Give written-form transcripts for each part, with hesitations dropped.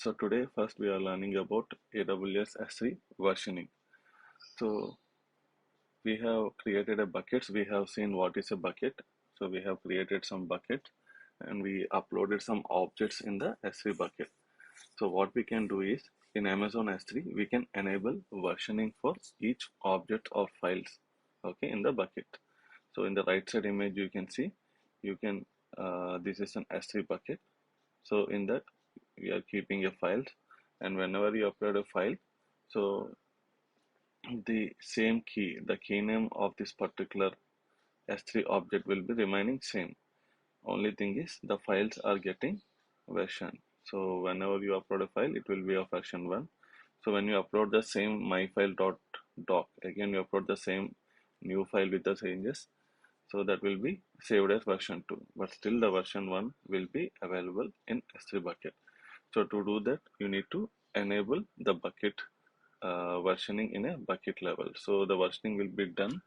So today first we are learning about AWS S3 versioning. So we have created a buckets. We have seen what is a bucket. So we have created some buckets and we uploaded some objects in the S3 bucket. So what we can do is in Amazon S3 we can enable versioning for each object or files, okay, in the bucket. So in the right side image you can see you can this is an S3 bucket. So in that we are keeping a file, and whenever you upload a file, so the same key, the key name of this particular S3 object will be remaining same. Only thing is the files are getting version. So whenever you upload a file, it will be of version 1. So when you upload the same myfile.doc, again you upload the same new file with the changes. So that will be saved as version 2, but still the version 1 will be available in S3 bucket. So to do that, you need to enable the bucket versioning in a bucket level. So the versioning will be done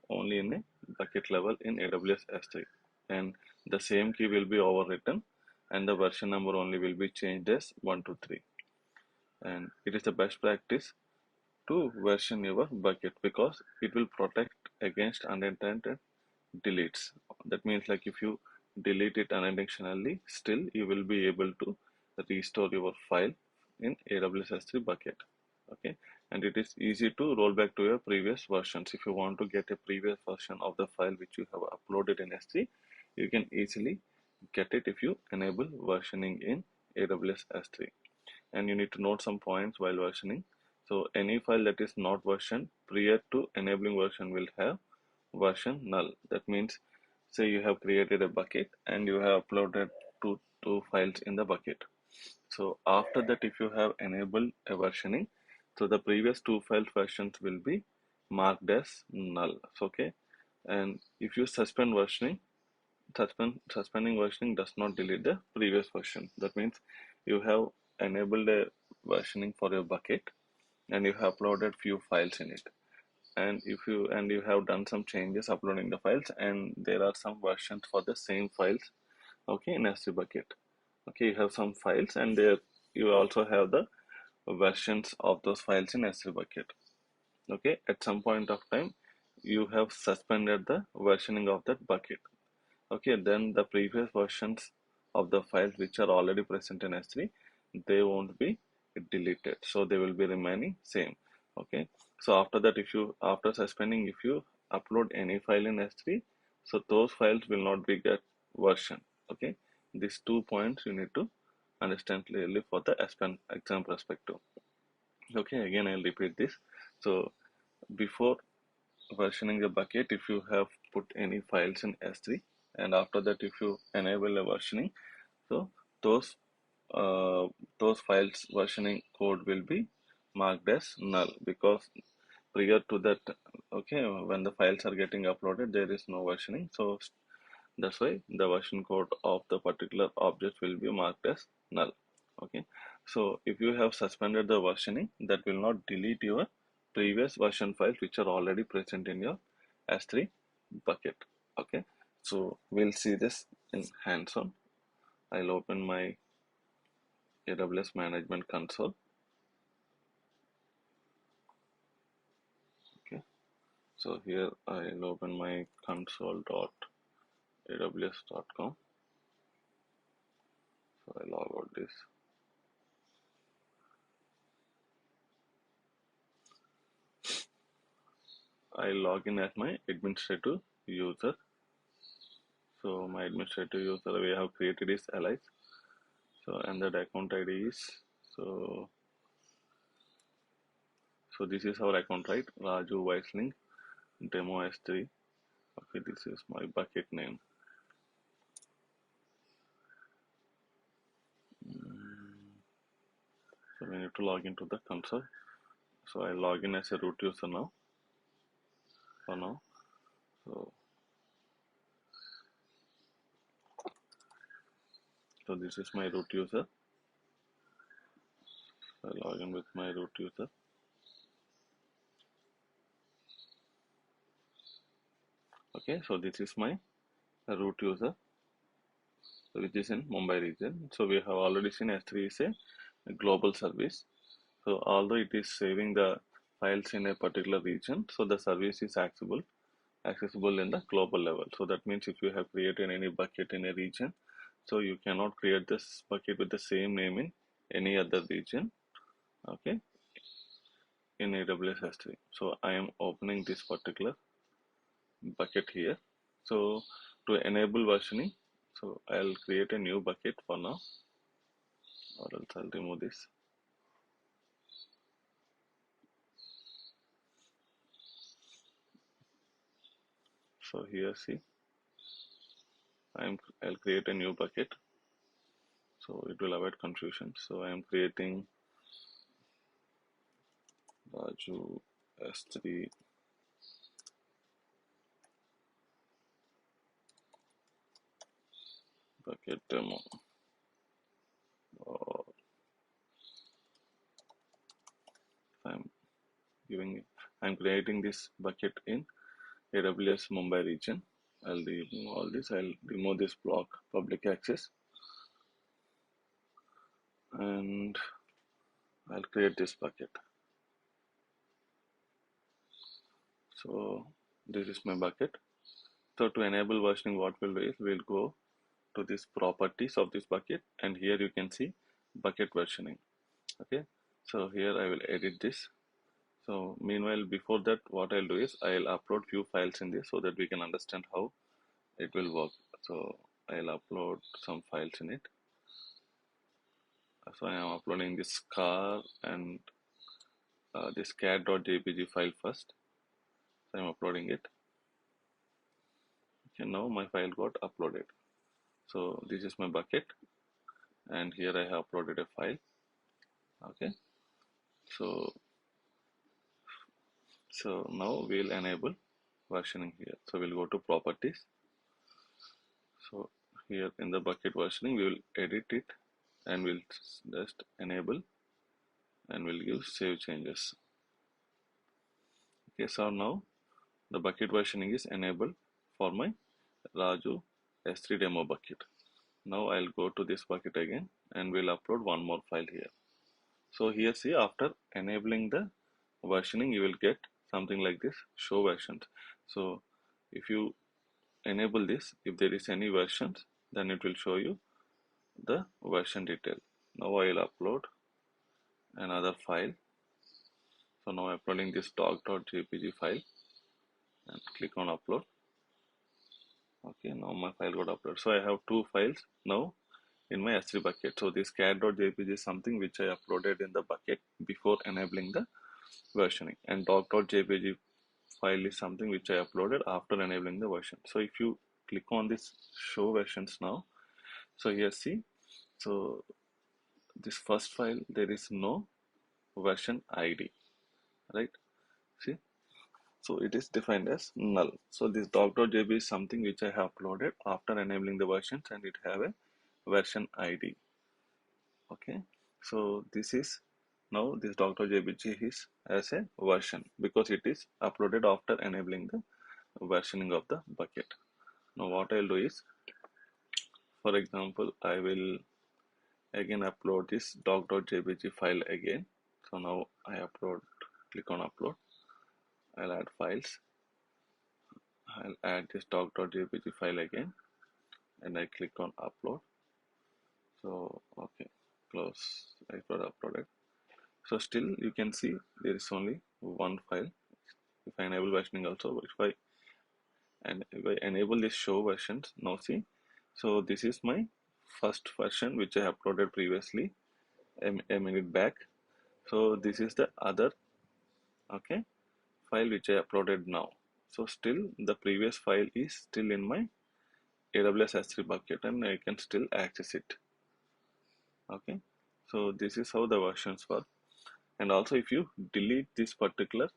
only in a bucket level in AWS S3, and the same key will be overwritten, and the version number only will be changed as 1 to 3. And it is the best practice to version your bucket because it will protect against unintended deletes. That means like if you delete it unintentionally, still you will be able to restore your file in AWS S3 bucket. Okay, and it is easy to roll back to your previous versions. If you want to get a previous version of the file which you have uploaded in S3, you can easily get it if you enable versioning in AWS S3. And you need to note some points while versioning. So any file that is not versioned prior to enabling version will have version null. That means say you have created a bucket and you have uploaded two files in the bucket. So after that, if you have enabled a versioning, so the previous two file versions will be marked as null. So, okay, and if you suspending versioning does not delete the previous version. That means you have enabled a versioning for your bucket and you have uploaded few files in it, and you have done some changes uploading the files, and there are some versions for the same files, okay, in S3 bucket. Okay, you have some files and there you also have the versions of those files in S3 bucket. Okay, at some point of time you have suspended the versioning of that bucket. Okay, then the previous versions of the files which are already present in S3, they won't be deleted, so they will be remaining same. Okay, so after that, if you after suspending, if you upload any file in S3, so those files will not be get version. Okay, these 2 points you need to understand clearly for the exam perspective. Okay, again I'll repeat this. So before versioning the bucket, if you have put any files in S3, and after that if you enable a versioning, so those uh, those files versioning code will be marked as null, because prior to that, okay, when the files are getting uploaded there is no versioning, so that's why the version code of the particular object will be marked as null. Okay, so if you have suspended the versioning, that will not delete your previous version files which are already present in your S3 bucket. Okay, so we'll see this in hands-on. I'll open my AWS management console. Okay, so here I'll open my console.aws.com. So I log out this. I log in as my administrative user. So my administrative user we have created is Alice. So and that account ID is, so this is our account, right? Raju Weisling Demo S3. Okay, this is my bucket name. So we need to log into the console. So I log in as a root user now. For now. So this is my root user. So I log in with my root user. Okay, so this is my root user, which is in Mumbai region. So we have already seen S3 is a a global service. So although it is saving the files in a particular region, so the service is accessible in the global level. So that means if you have created any bucket in a region, so you cannot create this bucket with the same name in any other region, okay, in AWS S3. So I am opening this particular bucket here. So to enable versioning, so I'll create a new bucket for now, or else I'll remove this. So here see, I'll create a new bucket, so it will avoid confusion. So I am creating Raju S3 bucket demo, or I'm giving it, I'm creating this bucket in AWS Mumbai region. I'll remove all this. I'll remove this block public access, and I'll create this bucket. So this is my bucket. So to enable versioning, what we'll do is we'll go to this properties of this bucket, and here you can see bucket versioning. Okay, so here I will edit this. So meanwhile, before that, what I'll do is I'll upload few files in this so that we can understand how it will work. So I'll upload some files in it. So I am uploading this car and this cat.jpg file first. So I'm uploading it. Okay, now my file got uploaded. So this is my bucket, and here I have uploaded a file. Okay, so now we'll enable versioning here. So we'll go to properties. So here in the bucket versioning, we will edit it, and we'll just enable, and we'll give save changes. Okay, so now the bucket versioning is enabled for my Raju S3 demo bucket. Now I'll go to this bucket again, and we'll upload one more file here. So here see, after enabling the versioning, you will get something like this, show versions. So if you enable this, if there is any versions, then it will show you the version detail. Now I'll upload another file. So now I'm uploading this doc.jpg file, and click on upload. Okay, now my file got uploaded. So I have two files now in my S3 bucket. So this cat.jpg is something which I uploaded in the bucket before enabling the versioning, and doc.jpg file is something which I uploaded after enabling the version. So if you click on this show versions now, so here see, so this first file, there is no version ID, right? See, so it is defined as null. So this doc.jpg is something which I have uploaded after enabling the versions, and it have a version ID. Okay, so this is, now this doc.jpg is as a version because it is uploaded after enabling the versioning of the bucket. Now what I'll do is, for example, I will again upload this doc.jpg file again. So now I upload, click on upload, I'll add files, I'll add this doc.jpg file again, and I click on upload. So okay, close, I got uploaded. So still you can see there is only one file. If I enable versioning also, if I enable this show versions, now see, so this is my first version which I uploaded previously a minute back. So this is the other, okay, file which I uploaded now. So still the previous file is still in my AWS S3 bucket, and I can still access it. Okay, so this is how the versions work. And also if you delete this particular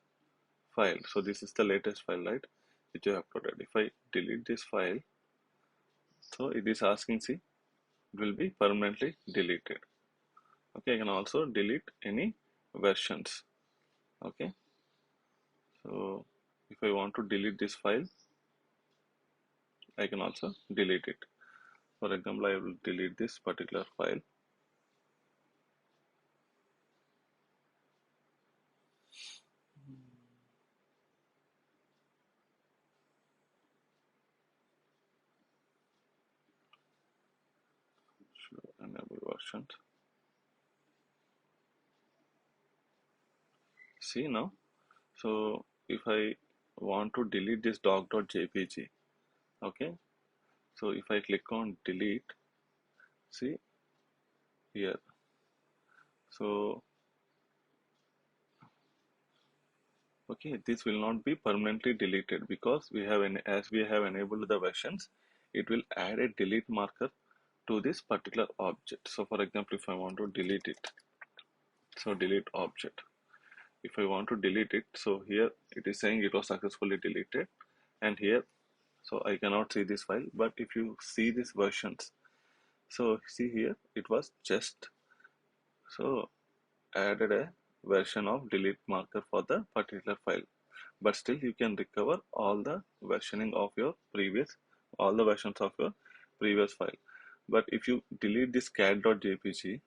file, so this is the latest file, right, which I uploaded. If I delete this file, so it is asking, see, it will be permanently deleted. Okay, I can also delete any versions. Okay, so if I want to delete this file, I can also delete it. For example, I will delete this particular file. enable versions. See now, so if I want to delete this doc.jpg, okay, so if I click on delete, see here, so okay, this will not be permanently deleted because we have as we have enabled the versions, it will add a delete marker to this particular object. So for example, if I want to delete it, so delete object. If I want to delete it, so here it is saying it was successfully deleted, and here, so I cannot see this file, but if you see these versions, so see here it was just so added a version of delete marker for the particular file, but still you can recover all the versioning of your previous, all the versions of your previous file. But if you delete this cat.jpg,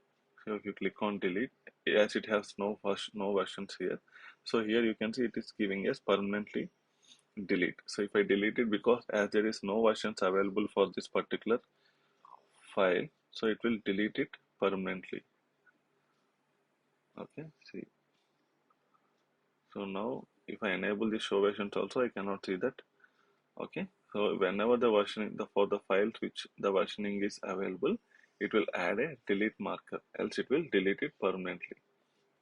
so if you click on delete, as it has no versions here, so here you can see it is giving us permanently delete. So if I delete it, because as there is no versions available for this particular file, so it will delete it permanently. Okay, see, so now if I enable the show versions also, I cannot see that. Okay, so whenever the versioning for the files which the versioning is available, it will add a delete marker, else it will delete it permanently.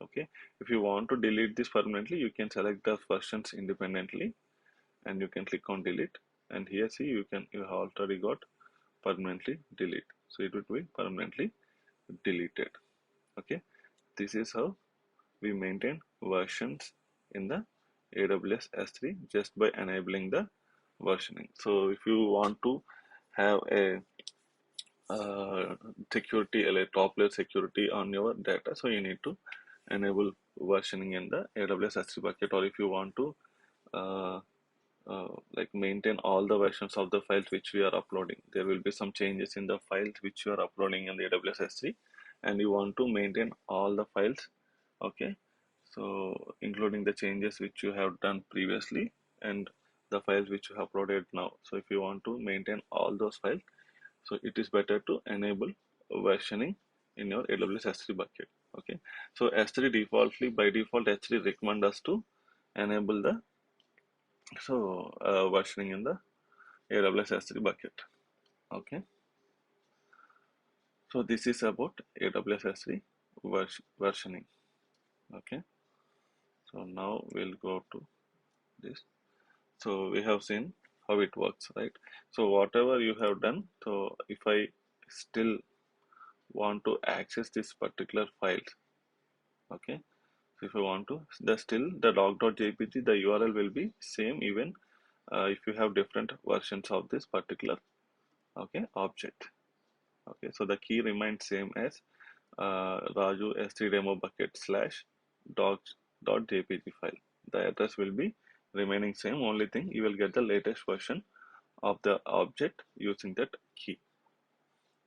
Okay, if you want to delete this permanently, you can select the versions independently and you can click on delete, and here see you have already got permanently delete, so it will be permanently deleted. Okay, this is how we maintain versions in the AWS S3 just by enabling the versioning. So if you want to have a uh, security, a top layer security on your data, so you need to enable versioning in the AWS S3 bucket. Or if you want to uh, like maintain all the versions of the files which we are uploading, there will be some changes in the files which you are uploading in the AWS S3, and you want to maintain all the files. Okay, so including the changes which you have done previously and the files which you have uploaded now. So if you want to maintain all those files, so it is better to enable versioning in your AWS S3 bucket. Okay, so S3 defaultly, by default, S3 recommend us to enable the versioning in the AWS S3 bucket. Okay, so this is about AWS S3 versioning. Okay, so now we'll go to this. So we have seen how it works, right? So whatever you have done, so if I still want to access this particular file, okay, so if I want to, the still the doc.jpg, the URL will be same even if you have different versions of this particular, okay, object. Okay, so the key remains same as Raju S3 demo bucket slash docs.jpg file. The address will be remaining same. Only thing, you will get the latest version of the object using that key.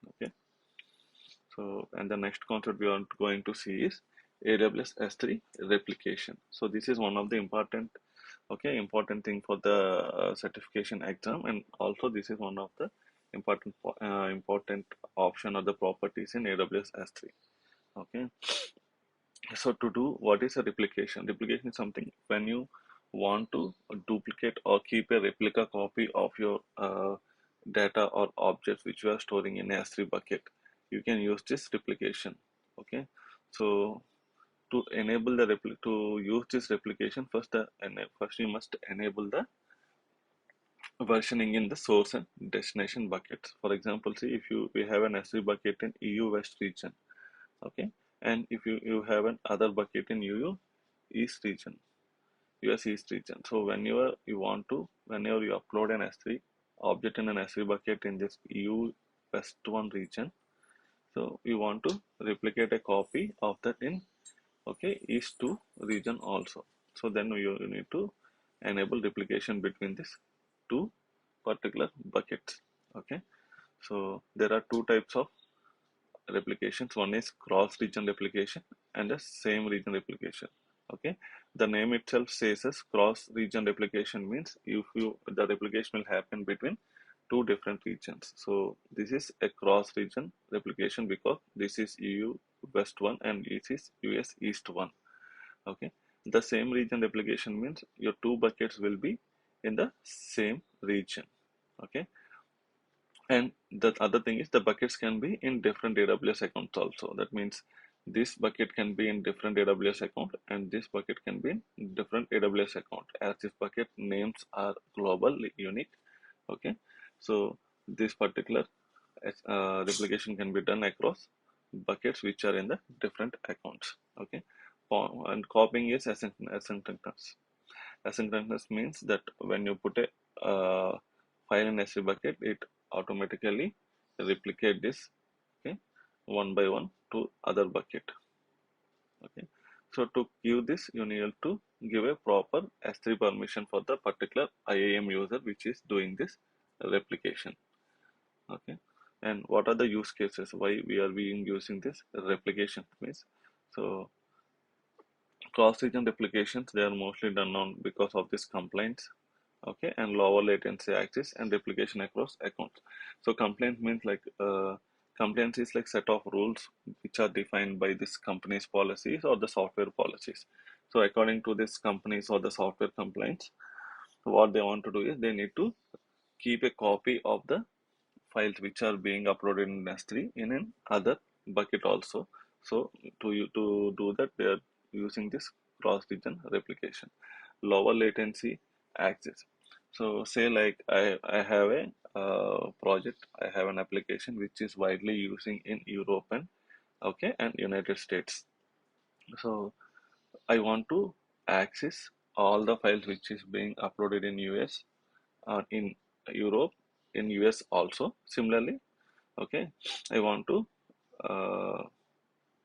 Okay, so and the next concept we are going to see is AWS S3 replication. So this is one of the important thing for the certification exam, and also this is one of the important option or the properties in AWS S3. Okay, so to do, what is a replication? Replication is something when you want to duplicate or keep a replica copy of your data or objects which you are storing in a S3 bucket. You can use this replication. Okay, so to enable the to use this replication, first you must enable the versioning in the source and destination buckets. For example, see if we have an S3 bucket in EU West region, okay, and if you have an other bucket in EU East region, US East region. So whenever you upload an S3 object in an S3 bucket in this EU West 1 region, so you want to replicate a copy of that in, okay, East 2 region also. So then you need to enable replication between these two particular buckets. Okay, so there are two types of replications. One is cross region replication and a same region replication. Okay, the name itself says as cross region replication, means if you the replication will happen between two different regions. So this is a cross region replication because this is EU West one and this is US East one. Okay, the same region replication means your two buckets will be in the same region. Okay, and the other thing is the buckets can be in different AWS accounts also. That means this bucket can be in different AWS account and this bucket can be in different AWS account as this bucket names are global unique. Okay, so this particular replication can be done across buckets which are in the different accounts. Okay, and copying is asynchronous. Asynchronous means that when you put a file in S3 bucket, it automatically replicate this, okay, one by one to other bucket. Okay, so to give this, you need to give a proper S3 permission for the particular IAM user which is doing this replication. Okay, and what are the use cases why we are being using this replication means? So cross-region replications, they are mostly done on because of this compliance, okay, and lower latency access and replication across accounts. So compliance means like compliance is like set of rules which are defined by this company's policies or the software policies. So according to this companies or the software compliance, what they want to do is they need to keep a copy of the files which are being uploaded in S3 in an other bucket also. So to do that, they are using this cross-region replication, lower latency access. So say like I have a project, I have an application which is widely using in Europe and okay and United States. So I want to access all the files which is being uploaded in US, in Europe, in US also. Similarly, okay, I want to uh,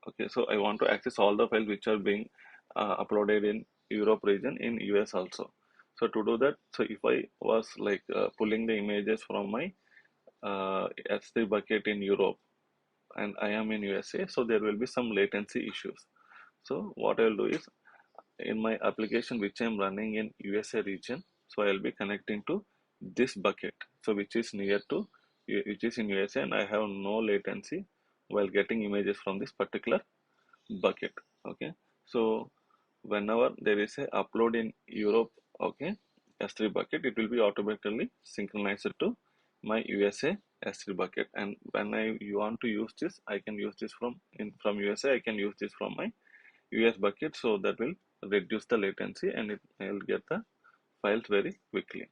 okay, so I want to access all the files which are being uploaded in Europe region in US also. So to do that, so if I was like pulling the images from my S3 bucket in Europe and I am in USA, so there will be some latency issues. So what I'll do is in my application which I'm running in USA region, so I'll be connecting to this bucket, so which is near to which is in USA and I have no latency while getting images from this particular bucket. Okay, so whenever there is a upload in Europe, okay, S3 bucket, it will be automatically synchronized to my USA S3 bucket, and when I want to use this, I can use this from USA, I can use this from my US bucket, so that will reduce the latency and I will get the files very quickly.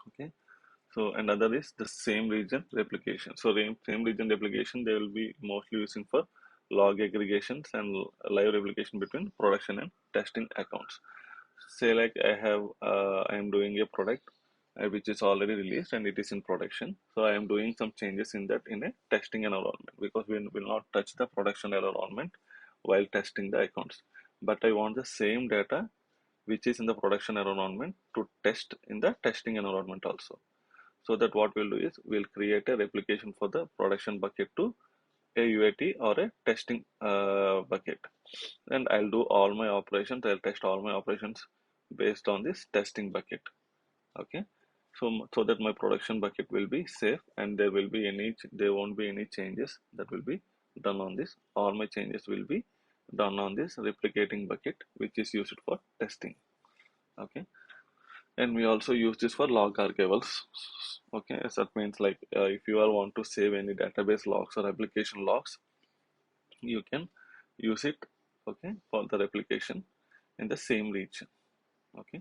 Okay, so another is the same region replication. So same region replication, they will be mostly using for log aggregations and live replication between production and testing accounts. Say like I am doing a product which is already released and it is in production. So I am doing some changes in that in a testing environment because we will not touch the production environment while testing the accounts. But I want the same data which is in the production environment to test in the testing environment also. So that what we'll do is we'll create a replication for the production bucket to a UAT or a testing bucket, and I'll do all my operations. I'll test all my operations based on this testing bucket. Okay, so that my production bucket will be safe and there won't be any changes that will be done on this. All my changes will be done on this replicating bucket which is used for testing. Okay, and we also use this for log archivals. Okay, so that means like if you are want to save any database logs or application logs, you can use it, okay, for the replication in the same region. Okay,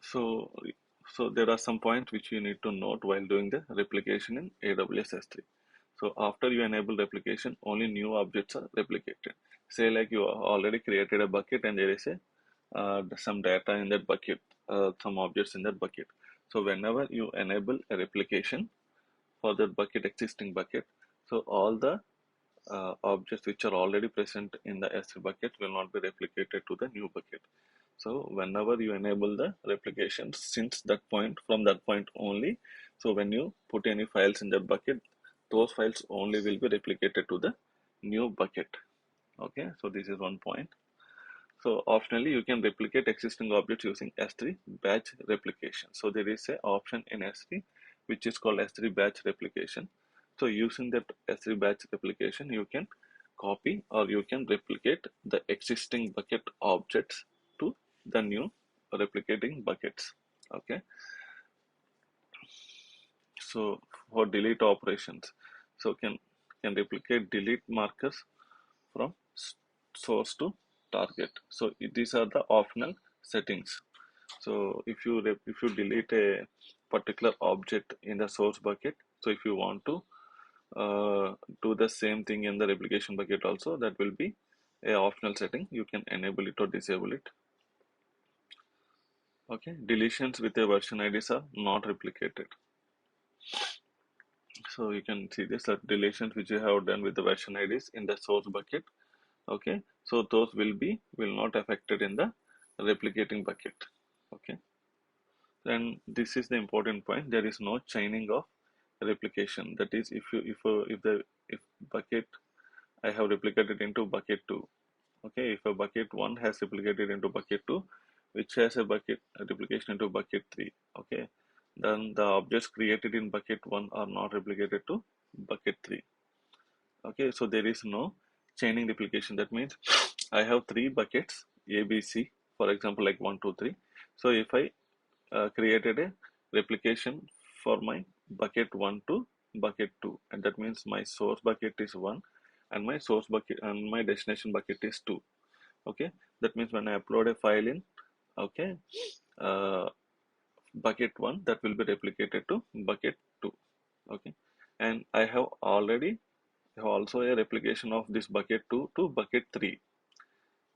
so there are some points which you need to note while doing the replication in AWS S3. So after you enable replication, only new objects are replicated. Say like you already created a bucket and there is a some data in that bucket, some objects in that bucket. So whenever you enable a replication for that bucket, existing bucket, so all the objects which are already present in the S3 bucket will not be replicated to the new bucket. So whenever you enable the replication, since that point, from that point only, so when you put any files in that bucket, those files only will be replicated to the new bucket. Okay, so this is one point. So optionally, you can replicate existing objects using S3 batch replication. So there is a option in S3 which is called S3 batch replication. So using that S3 batch replication, you can copy or you can replicate the existing bucket objects to the new replicating buckets. Okay. So for delete operations, so can replicate delete markers from source to target. So these are the optional settings. So if you delete a particular object in the source bucket, so if you want to do the same thing in the replication bucket also, that will be a optional setting. You can enable it or disable it. Okay, deletions with a version IDs are not replicated. So you can see this deletions which you have done with the version IDs in the source bucket. Okay, so those will not affected in the replicating bucket. Okay, and this is the important point. There is no chaining of replication. That is, if bucket I have replicated into bucket 2. Okay, if a bucket 1 has replicated into bucket 2, which has a bucket a replication into bucket 3. Okay, then the objects created in bucket 1 are not replicated to bucket 3. Okay, so there is no chaining replication. That means I have three buckets A, B, C, for example, like 1, 2, 3. So if I created a replication for my bucket 1 to bucket 2, and that means my source bucket is 1 and my source bucket and my destination bucket is 2. Okay, that means when I upload a file in, okay, uh, bucket 1, that will be replicated to bucket 2. Okay, and I have also a replication of this bucket 2 to bucket 3.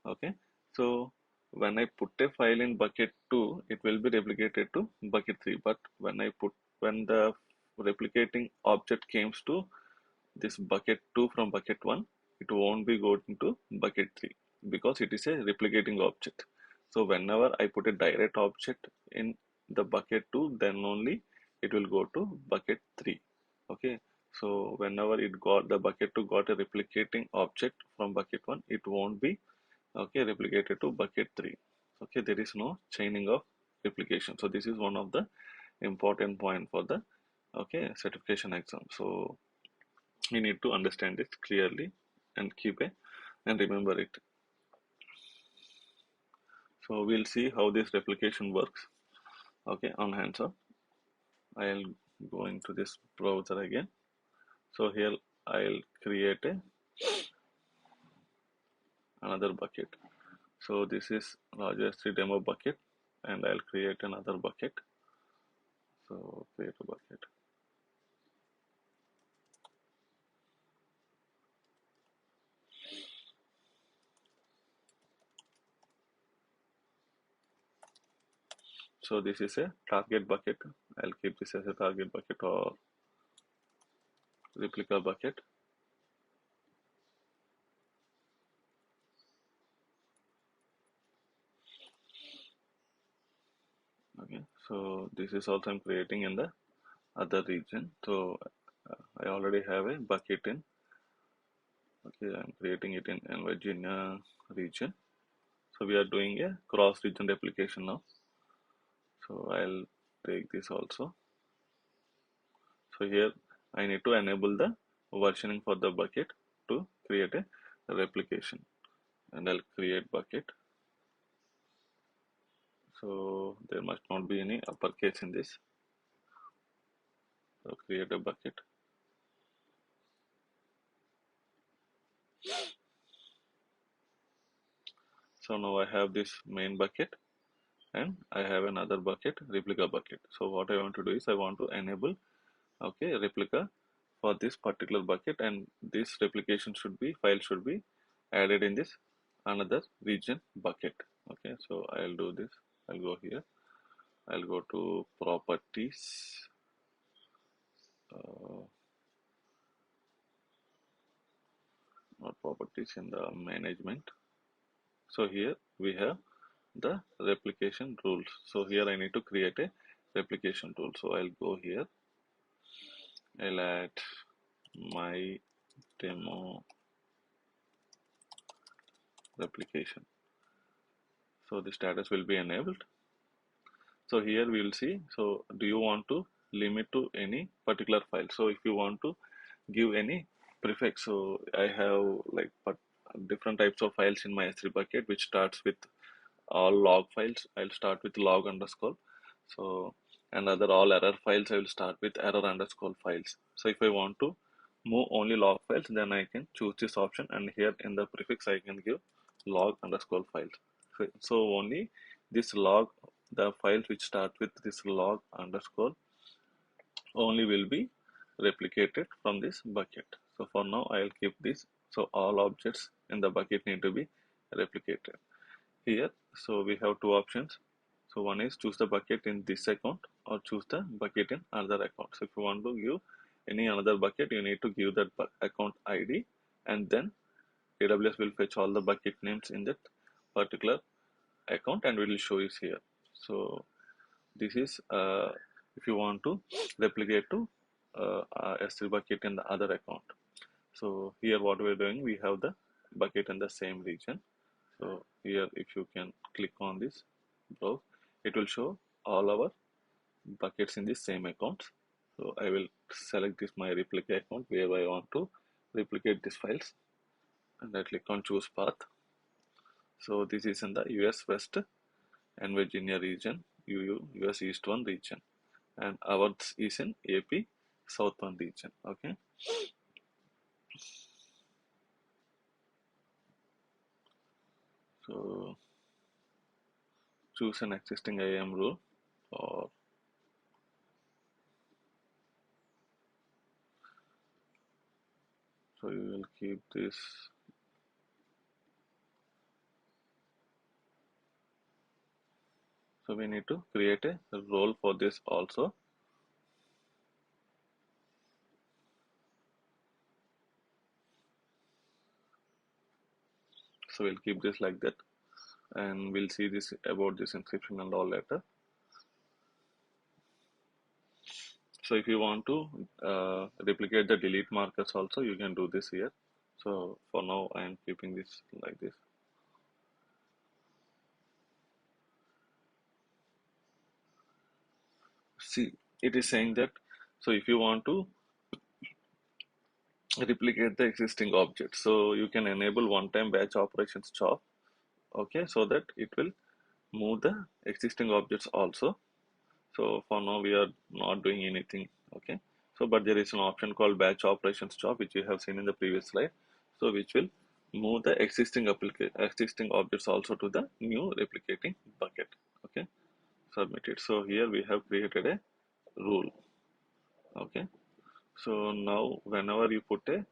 Okay, so when I put a file in bucket 2, it will be replicated to bucket 3. But when the replicating object comes to this bucket 2 from bucket 1, it won't be going to bucket 3 because it is a replicating object. So whenever I put a direct object in the bucket 2, then only it will go to bucket 3. Okay, so whenever it got the bucket 2 got a replicating object from bucket 1, it won't be okay replicated to bucket 3. Okay, there is no chaining of replication. So this is one of the important point for the okay certification exam. So you need to understand it clearly and keep it and remember it. So we'll see how this replication works. Okay, on hands on, I'll go into this browser again. So here I'll create another bucket. So this is Raju S3 demo bucket, and I'll create another bucket. So create a bucket. So this is a target bucket. I'll keep this as a target bucket or replica bucket. Okay, so this is also I'm creating in the other region. So I already have a bucket in. Okay, I'm creating it in Virginia region. So we are doing a cross region replication now. So I'll take this also. So here I need to enable the versioning for the bucket to create a replication, and I'll create bucket. So there must not be any uppercase in this. So create a bucket. So now I have this main bucket and I have another bucket, replica bucket. So what I want to do is I want to enable okay replica for this particular bucket, and this replication file should be added in this another region bucket. Okay, so I'll do this. I'll go here. I'll go to properties. Uh, Not properties, in the management. So here we have the replication rules. So here I need to create a replication rule. So I'll go here. I'll add my demo replication. So the status will be enabled. So here we will see, so do you want to limit to any particular file? So if you want to give any prefix, so I have like different types of files in my S3 bucket which starts with all log files. I'll start with log underscore. So and other all error files I will start with error underscore files. So if I want to move only log files, then I can choose this option, and here in the prefix I can give log underscore files. So only this log, the files which start with this log underscore only will be replicated from this bucket. So for now I'll keep this. So all objects in the bucket need to be replicated here. So we have two options. So one is choose the bucket in this account or choose the bucket in another account. So if you want to give any another bucket, you need to give that account ID, and then AWS will fetch all the bucket names in that particular account and will show it here. So this is if you want to replicate to S3 bucket in the other account. So here what we're doing, we have the bucket in the same region. So here if you can click on this browse, it will show all our buckets in the same account. So I will select this my replicate account where I want to replicate these files, and I click on choose path. So this is in the US West and Virginia region, US East 1 region, and ours is in AP South 1 region. Okay. So choose an existing IAM rule, or so you will keep this. So we need to create a role for this also. So we'll keep this like that, and we'll see this about this encryption and all later. So if you want to replicate the delete markers also, you can do this here. So for now I am keeping this like this. See, it is saying that, so if you want to replicate the existing object, so you can enable one-time batch operations job. Okay, so that it will move the existing objects also. So for now we are not doing anything. Okay, so but there is an option called batch operations job which you have seen in the previous slide, so which will move the existing objects also to the new replicating bucket. Okay, submit it. So here we have created a rule. Okay, so now whenever you put a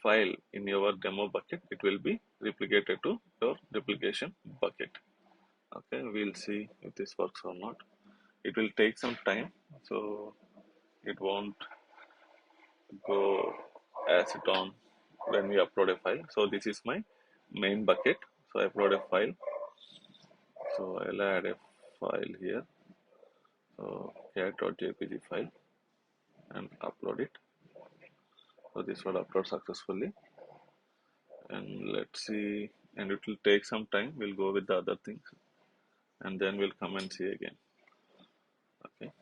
file in your demo bucket, it will be replicated to your replication bucket. Okay, we'll see if this works or not. It will take some time, so it won't go as it on when we upload a file. So this is my main bucket. So I upload a file. So I'll add a file here. So cat.jpg file and upload it. So this will upload successfully. And let's see, and it will take some time. We'll go with the other things, and then we'll come and see again. Okay.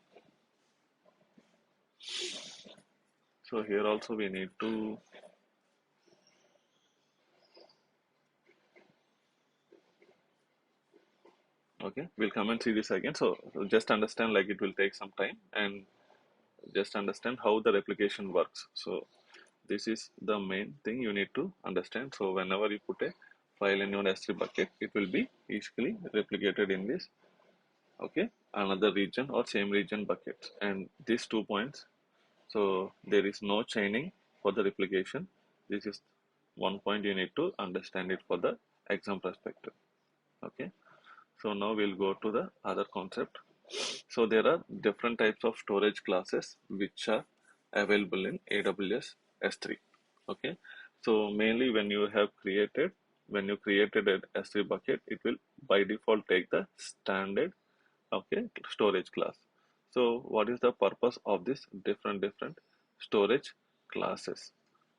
So here also we need to okay, we'll come and see this again. So just understand, like, it will take some time, and just understand how the replication works. So this is the main thing you need to understand. So whenever you put a file in your S3 bucket, it will be easily replicated in this okay another region or same region buckets, and these 2 points. So there is no chaining for the replication. This is one point you need to understand it for the exam perspective. Okay. So now we'll go to the other concept. So there are different types of storage classes which are available in AWS S3. Okay. So mainly when you created an S3 bucket, it will by default take the standard okay storage class. So what is the purpose of this different storage classes?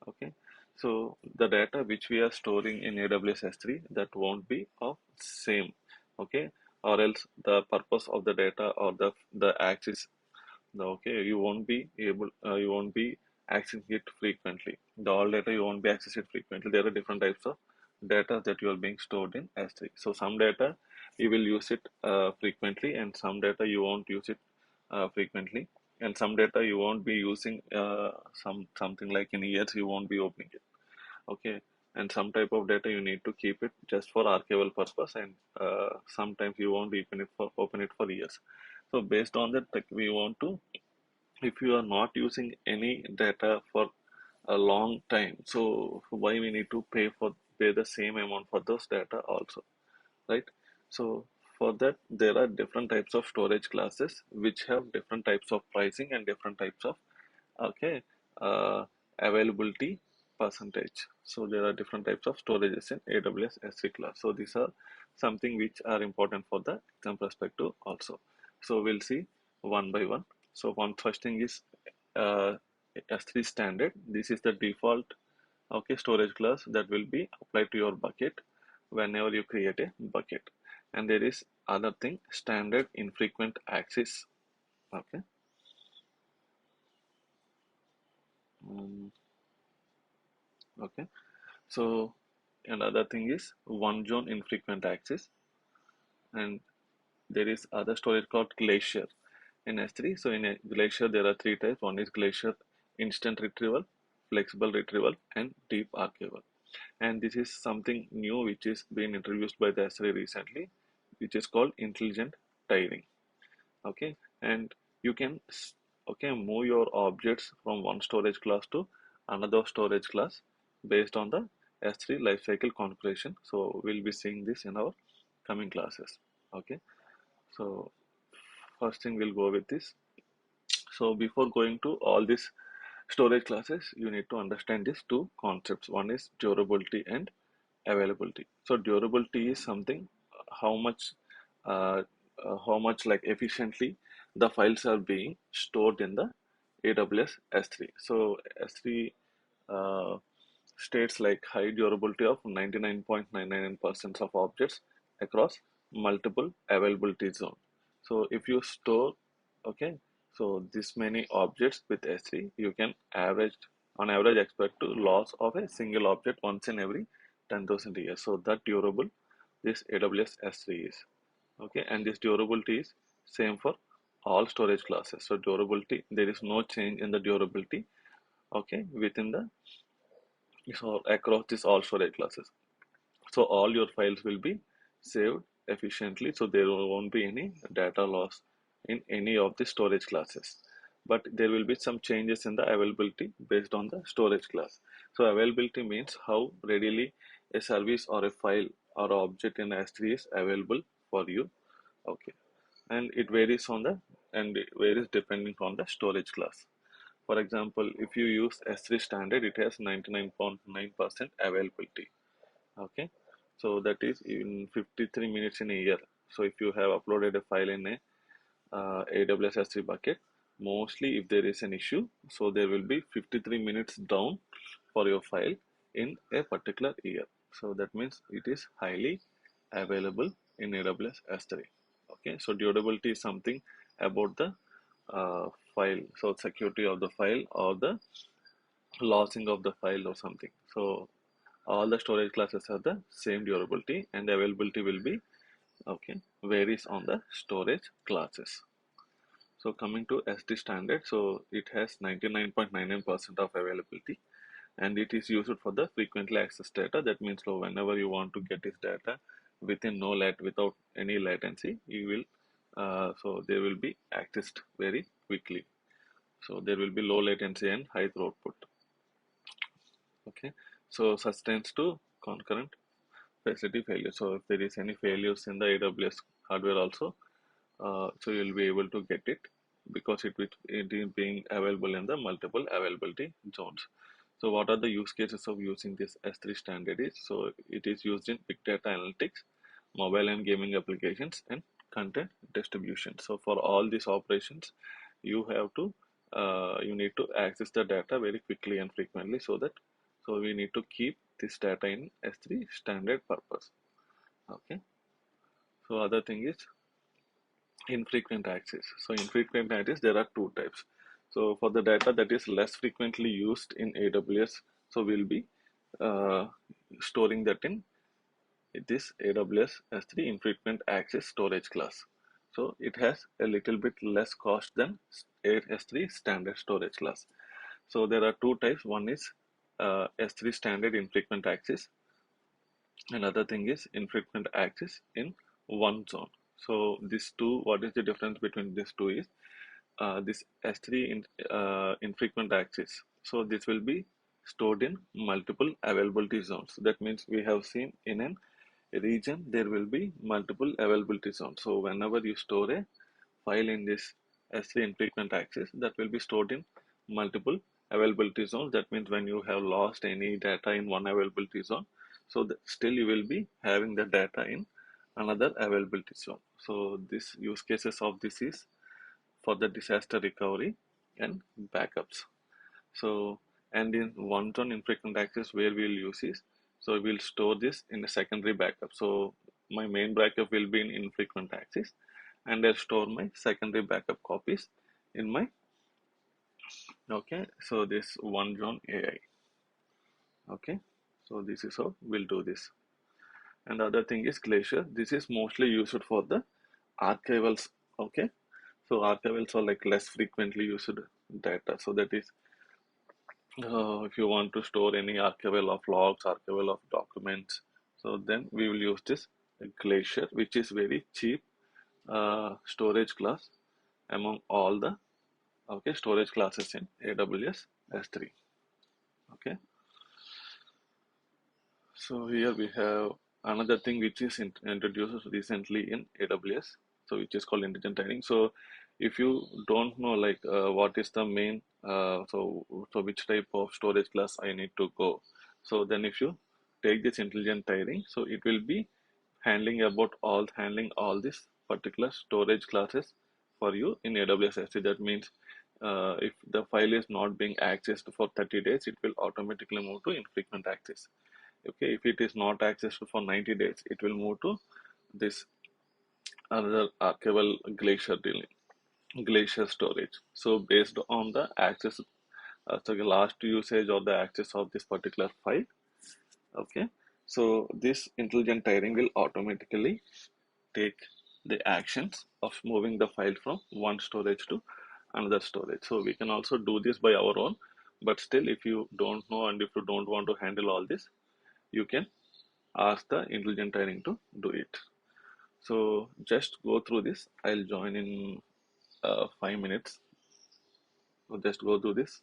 Okay. So the data which we are storing in AWS S3 that won't be of same, okay, or else the purpose of the data or the access, okay, you won't be accessing it frequently. The all data you won't be accessing it frequently. There are different types of data that you are being stored in S3. So some data you will use it frequently, and some data you won't use it frequently, and some data you won't be using something like in years you won't be opening it. Okay, and some type of data you need to keep it just for archival purpose, and sometimes you won't open it for years. So based on that, like, we want to, if you are not using any data for a long time, so why we need to pay the same amount for those data also, right? So for that, there are different types of storage classes which have different types of pricing and different types of, okay, uh, availability percentage. So there are different types of storages in AWS S3 class. So these are something which are important for the exam perspective also. So we'll see one by one. So one first thing is uh, S3 standard. This is the default, okay, storage class that will be applied to your bucket whenever you create a bucket. And there is other thing, standard infrequent access. Okay. Mm, okay. So another thing is one zone infrequent access, and there is other storage called Glacier in S3. So in a Glacier there are three types. One is Glacier instant retrieval, flexible retrieval, and deep archival. And this is something new which is being introduced by the S3 recently, which is called intelligent tidying. Okay, and you can okay, move your objects from one storage class to another storage class based on the S3 lifecycle configuration. So we'll be seeing this in our coming classes. Okay, so first thing we'll go with this. So before going to all these storage classes, you need to understand these two concepts. One is durability and availability. So durability is something, how much uh, how much like efficiently the files are being stored in the AWS S3. So S3 uh, states like high durability of 99.999% of objects across multiple availability zone. So if you store, okay, so this many objects with S3, you can on average expect to loss of a single object once in every 10,000 years. So that durable this AWS S3 is. Okay, and this durability is same for all storage classes. So durability, there is no change in the durability, okay, within the, so across this all storage classes. So all your files will be saved efficiently, so there won't be any data loss in any of the storage classes. But there will be some changes in the availability based on the storage class. So availability means how readily a service or a file or object in S3 is available for you. Okay, and it varies depending on the storage class. For example, if you use S3 standard, it has 99.9% availability. Okay, so that is in 53 minutes in a year. So if you have uploaded a file in a AWS S3 bucket, mostly if there is an issue, so there will be 53 minutes down for your file in a particular year. So that means it is highly available in AWS S3. Okay, so durability is something about the file, so security of the file or the losing of the file or something. So all the storage classes have the same durability, and the availability will be, okay, varies on the storage classes. So coming to SD standard, so it has 99.99% of availability, and it is used for the frequently accessed data. That means, so whenever you want to get this data without any latency, you will so they will be accessed very quickly. So there will be low latency and high throughput. Okay, so sustains to concurrent facility failure. So if there is any failures in the AWS hardware also, so you'll be able to get it because it is being available in the multiple availability zones. So what are the use cases of using this S3 standard is? So it is used in big data analytics, mobile and gaming applications, and content distribution. So for all these operations, you need to access the data very quickly and frequently, so that So we need to keep this data in S3 standard purpose. Okay. So other thing is infrequent access. So infrequent access, there are two types. So for the data that is less frequently used in AWS, so we'll be uh, storing that in this AWS S3 infrequent access storage class. So it has a little bit less cost than S3 standard storage class. So there are two types. One is S3 standard infrequent access. Another thing is infrequent access in one zone. So these two, what is the difference between these two is this S3 infrequent access. So this will be stored in multiple availability zones. That means we have seen in an region there will be multiple availability zones. So whenever you store a file in this S3 infrequent access, that will be stored in multiple availability zones. That means when you have lost any data in one availability zone, so still you will be having the data in another availability zone. So this use cases of this is for the disaster recovery and backups. So, and in one zone infrequent access where we'll use is, so we'll store this in a secondary backup. So my main backup will be in infrequent access, and I'll store my secondary backup copies in my, okay, so this one zone AI. Okay, so this is how we'll do this. And the other thing is Glacier. This is mostly used for the archivals. Okay, so archivals are like less frequently used data. So that is if you want to store any archival of logs, archival of documents, so then we will use this Glacier, which is very cheap storage class among all the storage classes in AWS S3. Okay, so here we have another thing which is introduced recently in AWS, so which is called intelligent tidying. So if you don't know like what is the main so which type of storage class I need to go, so then if you take this intelligent tidying, so it will be handling all these particular storage classes for you in AWS S3. That means if the file is not being accessed for 30 days, it will automatically move to infrequent access. Okay, if it is not accessed for 90 days, it will move to this another archival glacier storage. So based on the access, so the last usage or the access of this particular file. Okay, so this intelligent tiering will automatically take the actions of moving the file from one storage to another storage. So we can also do this by our own, but still if you don't know and if you don't want to handle all this, you can ask the intelligent tiering to do it. So just go through this. I'll join in 5 minutes. So just go through this.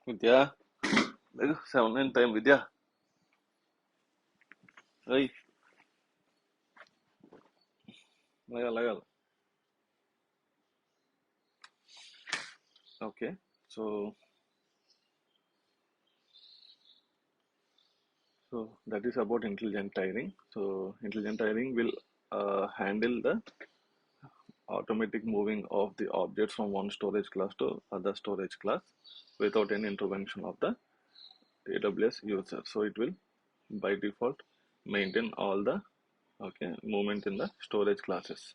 Vidya, 7 time Vidya. Hey, lagal, lagal. Okay, so that is about intelligent tiring. So intelligent tiring will handle the automatic moving of the objects from one storage class to other storage class without any intervention of the AWS user. So it will by default maintain all the movement in the storage classes.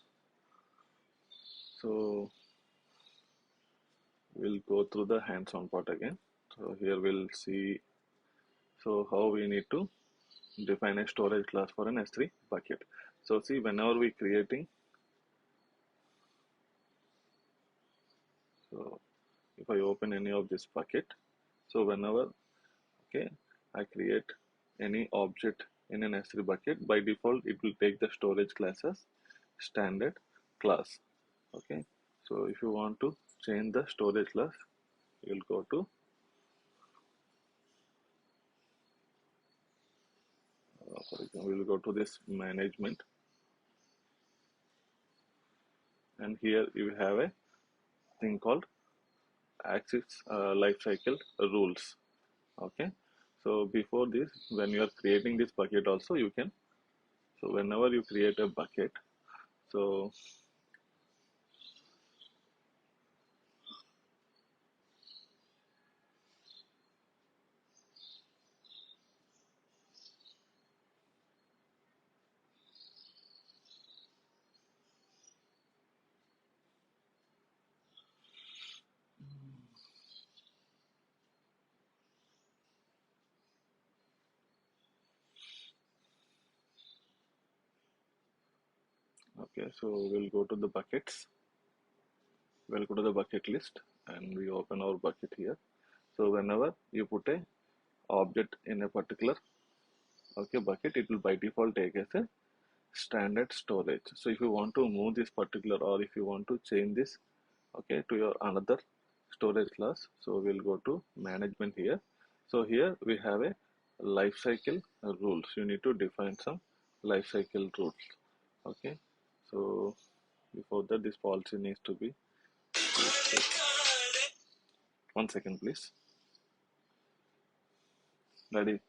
So we'll go through the hands-on part again. So here we'll see how we need to define a storage class for an S3 bucket. So see, whenever we creating, so if I open any of this bucket, so whenever I create any object in an S3 bucket, by default it will take the storage class as standard class. Okay, so if you want to change the storage class, you'll go to for example, we'll go to this management, and here you have a thing called access lifecycle rules. Okay, so before this, when you are creating this bucket also, you can, so whenever you create a bucket, so okay, so we'll go to the buckets, we'll go to the bucket list, and we open our bucket here. So whenever you put a object in a particular bucket, it will by default take as a standard storage. So if you want to move this particular, or if you want to change this to your another storage class, so we'll go to management here. So here we have a life cycle rules. You need to define some life cycle rules. Okay, so before that, this policy needs to be, one second please. Ready?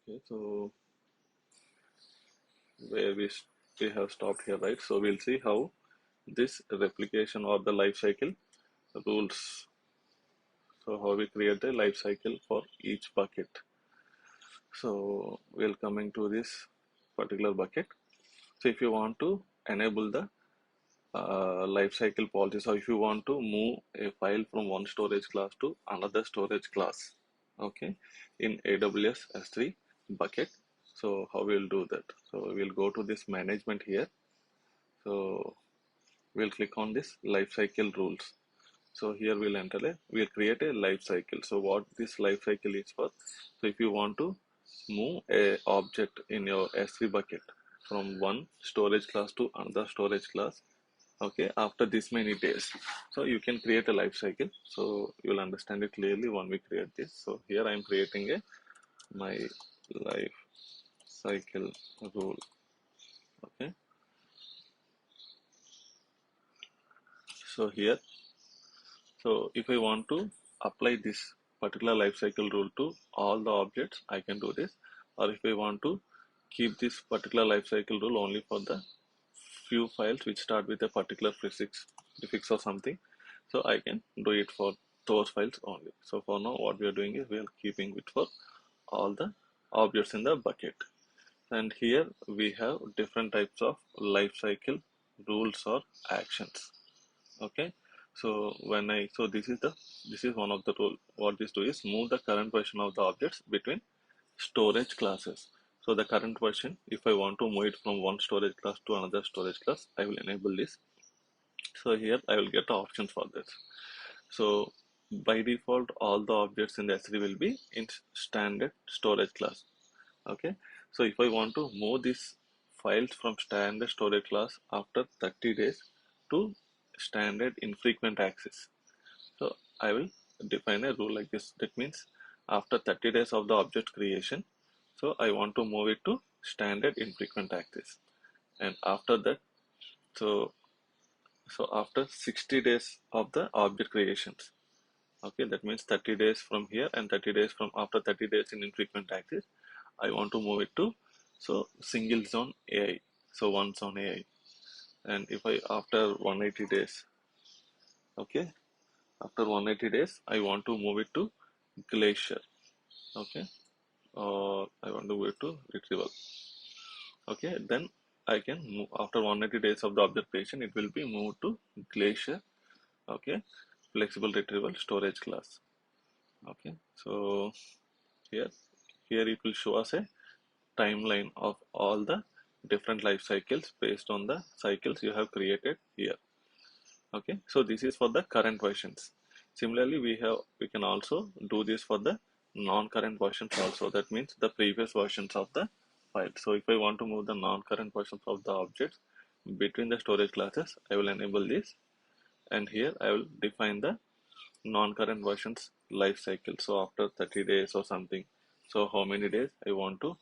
Okay, so where we have stopped here, right? So we'll see how this replication or the life cycle rules. So how we create the life cycle for each bucket. So we'll coming to this particular bucket. So if you want to enable the life cycle policy, so if you want to move a file from one storage class to another storage class, okay, in AWS S3 bucket. So how we'll do that? So we'll go to this management here. So we'll click on this life cycle rules. So here we'll create a life cycle. So what this life cycle is for? So if you want to move a object in your S3 bucket from one storage class to another storage class, okay, after this many days, so you can create a life cycle. So you'll understand it clearly when we create this. So here I'm creating a my life cycle rule. Okay, so here, so if I want to apply this particular life cycle rule to all the objects, I can do this. Or if I want to keep this particular life cycle rule only for the few files which start with a particular prefix or something, so I can do it for those files only. So for now, what we are doing is we are keeping it for all the objects in the bucket. And here we have different types of life cycle rules or actions. Okay, so this is one of the rule. What this do is move the current version of the objects between storage classes. So the current version, if I want to move it from one storage class to another storage class, I will enable this. So here I will get the options for this. So by default, all the objects in the S3 will be in standard storage class. Okay, so if I want to move these files from standard storage class after 30 days to standard infrequent access, so I will define a rule like this. That means after 30 days of the object creation, so I want to move it to standard infrequent access. And after that, so after 60 days of the object creations, okay, that means 30 days from here and 30 days from after 30 days in infrequent access, I want to move it to so single zone AI, so one zone AI. And if I after 180 days, okay, after 180 days, I want to move it to glacier, okay, or I want to move it to retrieval, okay. Then I can move after 180 days of the object creation, it will be moved to glacier, okay, flexible retrieval storage class, okay. So here, it will show us a timeline of all the different life cycles based on the cycles you have created here. Okay, so this is for the current versions. Similarly, we can also do this for the non-current versions also. That means the previous versions of the file. So if I want to move the non-current versions of the objects between the storage classes, I will enable this, and here I will define the non-current versions life cycle. So after 30 days or something, so how many days I want to,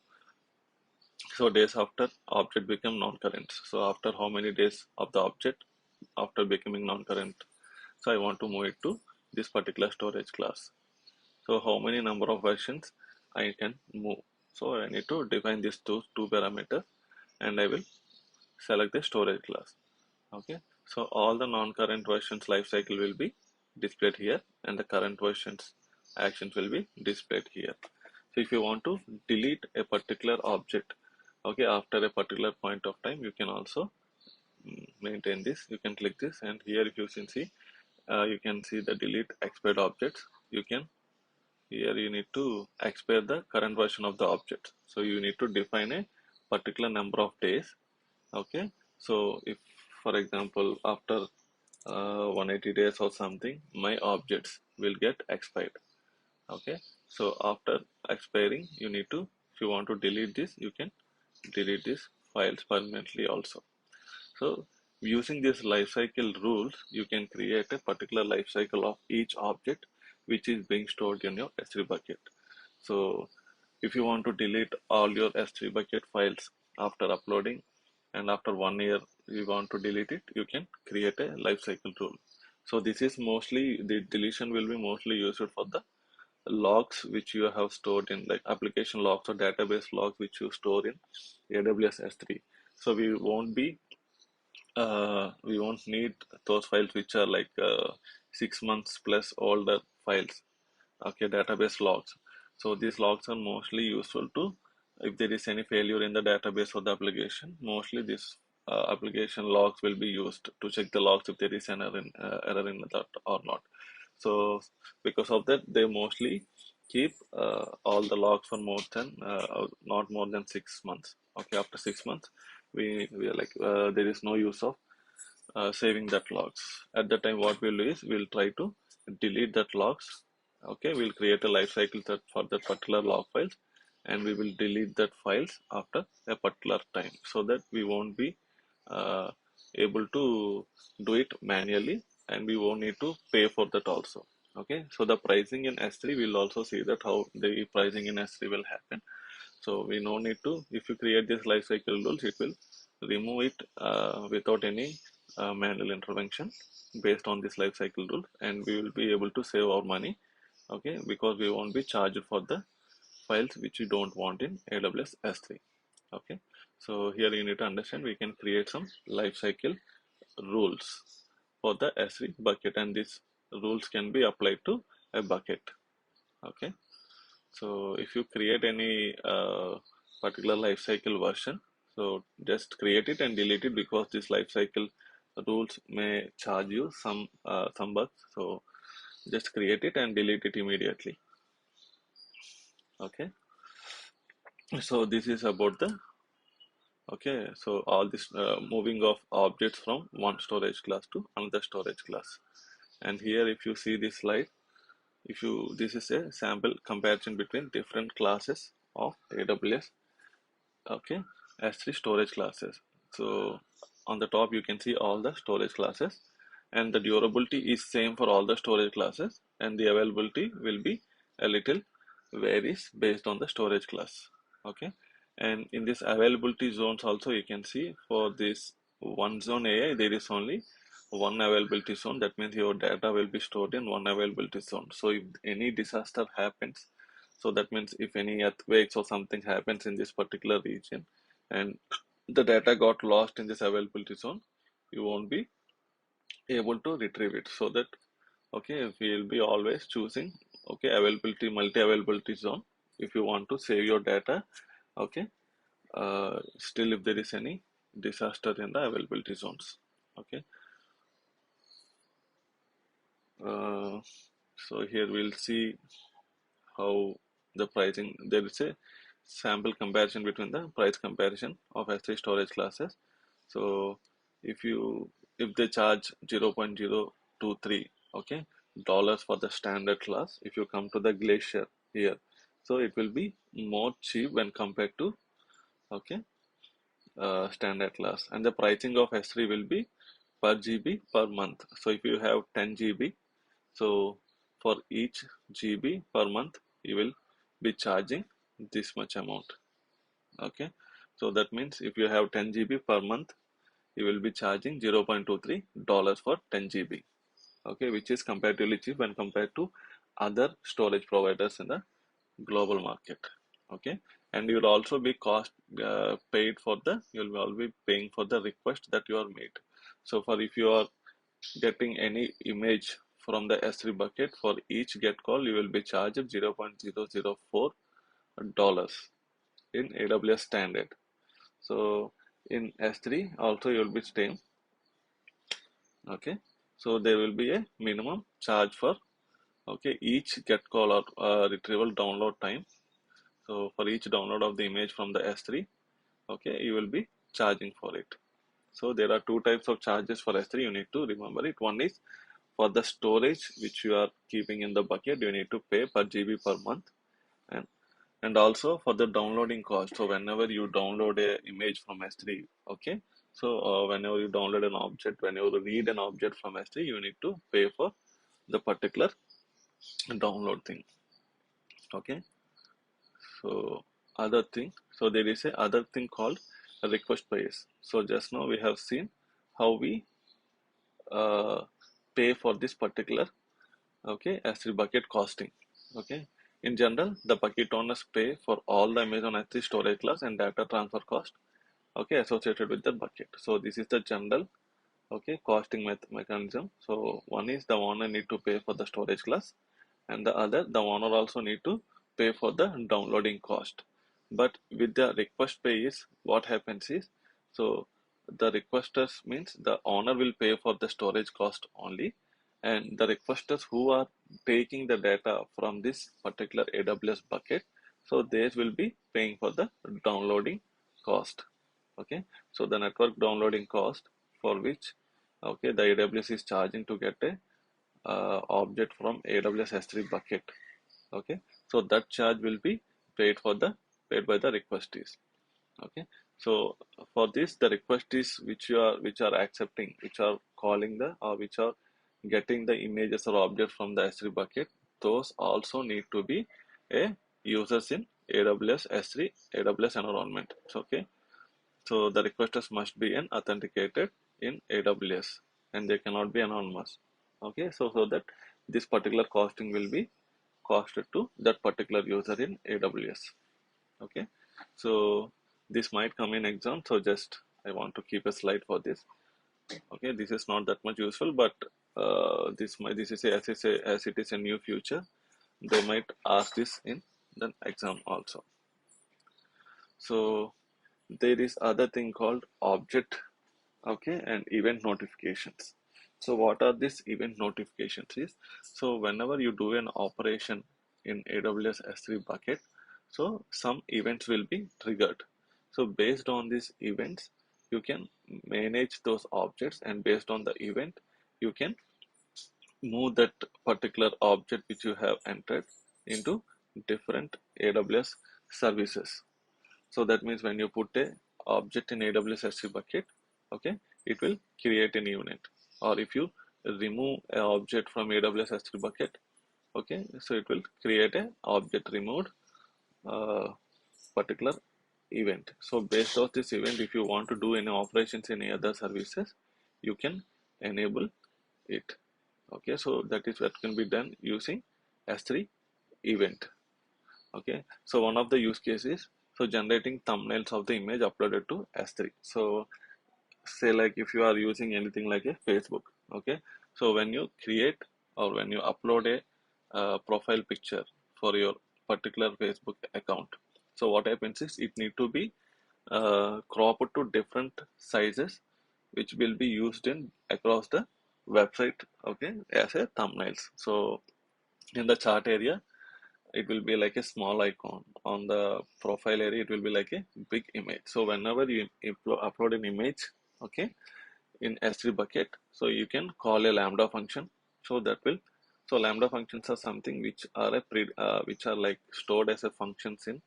so days after object become non-current, so after how many days of the object after becoming non-current, so I want to move it to this particular storage class. So how many number of versions I can move, so I need to define these two parameters, and I will select the storage class. Okay, so all the non-current versions life cycle will be displayed here, and the current versions actions will be displayed here. So if you want to delete a particular object, okay, after a particular point of time, you can also maintain this. You can click this, and here if you can see, you can see the delete expired objects. You can, here you need to expire the current version of the object. So you need to define a particular number of days. Okay, so if for example after 180 days or something, my objects will get expired. Okay, so after expiring, you need to, if you want to delete this, you can delete these files permanently also. So using this lifecycle rules, you can create a particular lifecycle of each object which is being stored in your S3 bucket. So if you want to delete all your S3 bucket files after uploading, and after 1 year you want to delete it, you can create a lifecycle rule. So this is mostly, the deletion will be mostly used for the logs which you have stored in, like application logs or database logs which you store in AWS S3. So we won't need those files which are like 6 months plus older files. Okay, database logs. So these logs are mostly useful to, if there is any failure in the database or the application, mostly this application logs will be used to check the logs if there is an error in that or not. So because of that, they mostly keep all the logs for more than not more than 6 months. Okay, after 6 months, we are like there is no use of saving that logs. At that time, what we'll do is we'll try to delete that logs. Okay, we'll create a life cycle that for that particular log files, and we will delete that files after a particular time, so that we won't be uh, able to do it manually, and we won't need to pay for that also. Okay, so the pricing in S3, we'll also see that how the pricing in S3 will happen. So we no need to, if you create this lifecycle rules, it will remove it without any manual intervention based on this lifecycle rule, and we will be able to save our money. Okay, because we won't be charged for the files which you don't want in AWS S3. Okay, so here you need to understand we can create some lifecycle rules for the S3 bucket, and these rules can be applied to a bucket. Okay, so if you create any particular lifecycle version, so just create it and delete it, because this lifecycle rules may charge you some bucks. So just create it and delete it immediately. Okay. So this is about the, okay. So all this moving of objects from one storage class to another storage class. And here, if you see this slide, if you, this is a sample comparison between different classes of AWS, okay, S3 storage classes. So on the top you can see all the storage classes, and the durability is same for all the storage classes, and the availability will be a little varies based on the storage class. Okay, and in this availability zones also, you can see for this one zone AI there is only one availability zone. That means your data will be stored in one availability zone. So if any disaster happens, so that means if any earthquakes or something happens in this particular region and the data got lost in this availability zone, you won't be able to retrieve it. So that, okay, we will be always choosing, okay, availability, multi-availability zone if you want to save your data. Okay, still if there is any disaster in the availability zones. Okay, uh, so here we'll see how the pricing, there is a sample comparison between the price comparison of S3 storage classes. So if you, if they charge 0.023, okay, dollars for the standard class, if you come to the Glacier here, so it will be more cheap when compared to, okay, standard class. And the pricing of S3 will be per GB per month. So if you have 10 GB, so for each GB per month, you will be charging this much amount. Okay, so that means if you have 10 GB per month, you will be charging $0.23 for 10 GB. Okay, which is comparatively cheap when compared to other storage providers in the global market. Okay, and you will also be paid for the, you will all be paying for the request that you are made. So for if you are getting any image from the S3 bucket, for each get call you will be charged $0.004 in AWS standard. So in S3 also you will be same. Okay, so there will be a minimum charge for, okay, each get call or retrieval download time. So for each download of the image from the S3, okay, you will be charging for it. So there are two types of charges for S3, you need to remember it. One is for the storage which you are keeping in the bucket, you need to pay per GB per month, and also for the downloading cost. So whenever you download a image from S3, okay, so whenever you download an object, whenever you read an object from S3, you need to pay for the particular download thing. Okay, so other thing, so there is a other thing called a request price. So just now we have seen how we uh, pay for this particular, okay, S3 bucket costing. Okay, In general, the bucket owners pay for all the Amazon S3 storage class and data transfer cost, okay, associated with the bucket. So this is the general, okay, costing mechanism. So one is the owner need to pay for the storage class, and the other, the owner also need to pay for the downloading cost. But with the request pay is what happens is, so the requesters means the owner will pay for the storage cost only, and the requesters who are taking the data from this particular AWS bucket, so they will be paying for the downloading cost. Okay, so the network downloading cost for which, okay, the AWS is charging to get a object from AWS S3 bucket. Okay, so that charge will be paid for the paid by the requestees. Okay, so for this, the requestees which are accepting, which are calling the, or which are getting the images or objects from the S3 bucket, those also need to be a users in AWS S3 AWS environment. So, okay, so the requesters must be an authenticated in AWS, and they cannot be anonymous. Okay, so that this particular costing will be costed to that particular user in AWS. Okay, so this might come in exam, so just I want to keep a slide for this. Okay, this is not that much useful, but this is as it is a new feature, they might ask this in the exam also. So there is other thing called object, okay, and event notifications. So what are these event notifications is, so whenever you do an operation in AWS S3 bucket, so some events will be triggered. So based on these events, you can manage those objects, and based on the event, you can move that particular object which you have entered into different AWS services. So that means when you put a object in AWS S3 bucket, okay, it will create a new unit. Or if you remove an object from AWS S3 bucket, okay, so it will create a object removed uh, particular event. So based on this event, if you want to do any operations in any other services, you can enable it. Okay, so that is what can be done using S3 event. Okay, so one of the use cases, so generating thumbnails of the image uploaded to S3. So say like if you are using anything like a Facebook, okay, so when you create or when you upload a profile picture for your particular Facebook account, so what happens is it need to be cropped to different sizes, which will be used in across the website, okay, as a thumbnails. So in the chart area, it will be like a small icon. On the profile area, it will be like a big image. So whenever you upload an image, okay, in S3 bucket, so you can call a lambda function. So that will, so lambda functions are something which are which are like stored as a functions in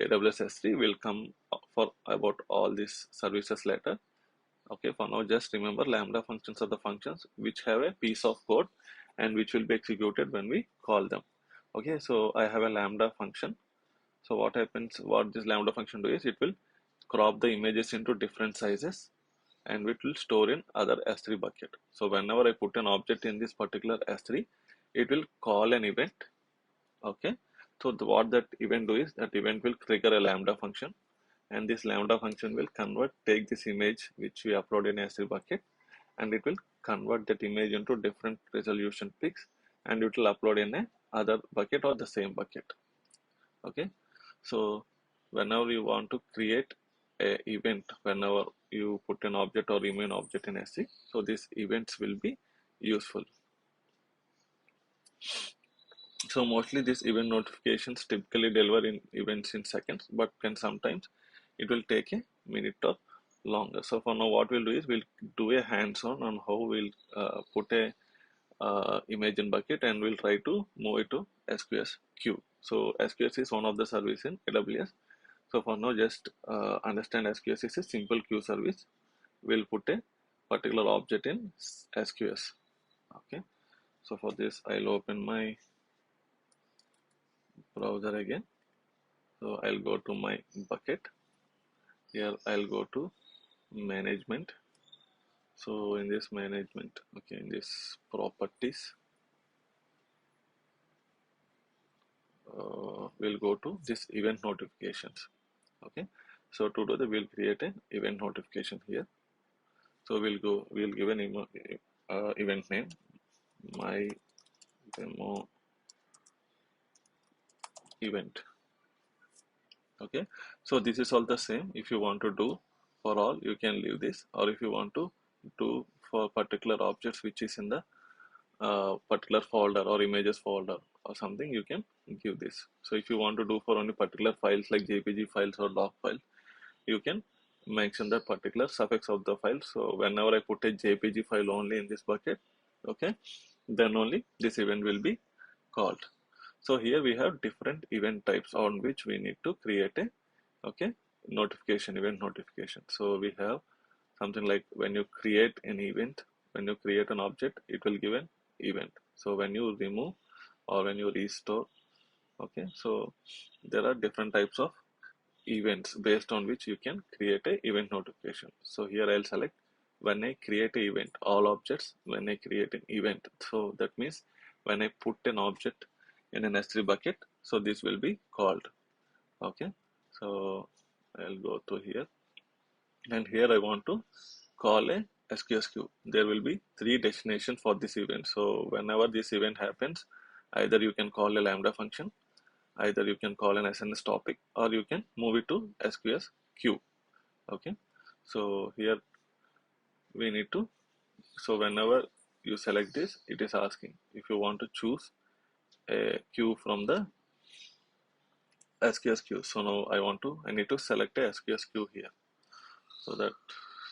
AWS S3. Will come for about all these services later. Okay, for now, just remember lambda functions are the functions which have a piece of code and which will be executed when we call them. Okay, so I have a lambda function. So what happens, what this lambda function do is it will crop the images into different sizes, and it will store in other S3 bucket. So whenever I put an object in this particular S3, it will call an event. Okay, so what that event do is that event will trigger a lambda function, and this lambda function will take this image which we upload in S3 bucket, and it will convert that image into different resolution pics, and it will upload in a other bucket or the same bucket. Okay, so whenever you want to create a event, whenever you put an object or remove an object in S3, so these events will be useful. So mostly these event notifications typically deliver in events in seconds, but can sometimes it will take a minute or longer. So for now, what we'll do is we'll do a hands-on on how we'll put a image in bucket, and we'll try to move it to SQS queue. So SQS is one of the service in AWS. So for now, just understand SQS is a simple queue service. We'll put a particular object in SQS. Okay. So for this, I'll open my browser again. So I'll go to my bucket. Here I'll go to management. So in this management, okay, in this properties, we'll go to this event notifications. Okay, so to do that, we'll create an event notification here. So we'll give an event name, my demo event. Okay, so this is all the same. If you want to do for all, you can leave this, or if you want to do for particular objects which is in the particular folder or images folder or something, you can give this. So if you want to do for only particular files like JPG files or doc files, you can mention the particular suffix of the file. So whenever I put a JPG file only in this bucket, okay, then only this event will be called. So here we have different event types on which we need to create a okay notification, event notification. So we have something like when you create an event, when you create an object, it will give an event. So when you remove or when you restore, okay, so there are different types of events based on which you can create a event notification. So here I'll select when I create a event, all objects when I create an event. So that means when I put an object in an S3 bucket, so this will be called. Okay, so I'll go to here, and here I want to call a SQS queue. There will be three destinations for this event. So whenever this event happens, either you can call a Lambda function, either you can call an SNS topic, or you can move it to SQS queue. Okay, so here we need to, so whenever you select this, it is asking if you want to choose a queue from the SQS queue. So now I need to select a SQS queue here. So that,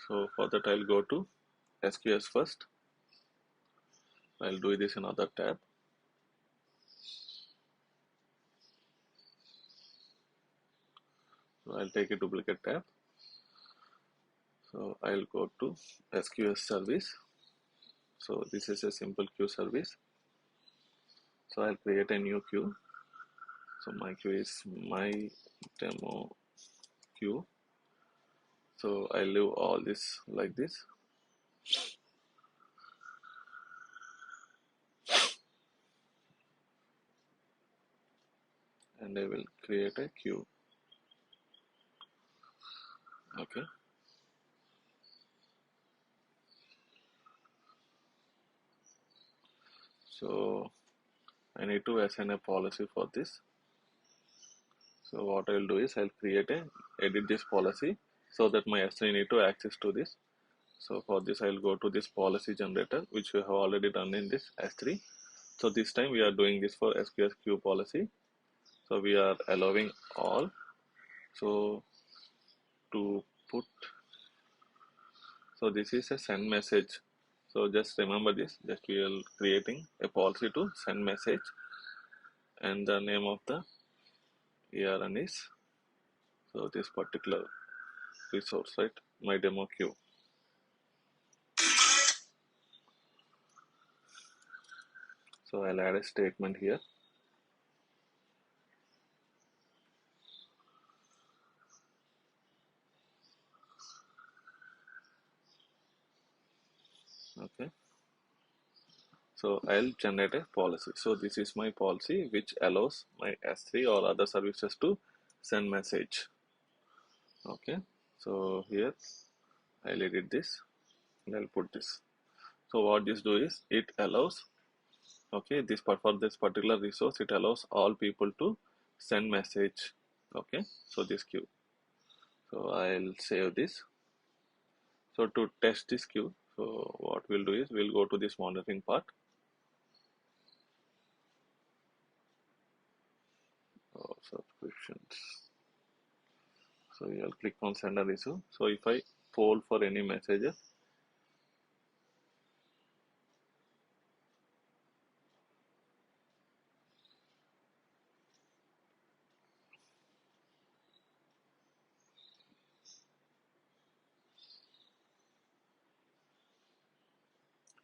so for that I'll go to SQS first. I'll do this in another tab. So I'll take a duplicate tab. So I'll go to SQS service. So this is a simple queue service. So I'll create a new queue. So my queue is my demo queue. So I'll leave all this like this. And I will create a queue. Okay. So I need to assign a policy for this. So what I'll do is I'll edit this policy so that my S3 need to access to this. So for this I'll go to this policy generator, which we have already done in this S3. So this time we are doing this for SQS queue policy. So we are allowing all. So to put, so this is a send message. So just remember this, just we are creating a policy to send message, and the name of the ARN is, so this particular resource, right? My demo queue. So I'll add a statement here. Okay. So I'll generate a policy. So this is my policy which allows my S3 or other services to send message. Okay. So here I'll edit this and I'll put this. So what this do is it allows, okay, this for this particular resource, it allows all people to send message. Okay. So this queue. So I'll save this. So to test this queue, so what we'll do is we'll go to this monitoring part. Subscriptions. So you'll click on sender issue. So if I poll for any messages,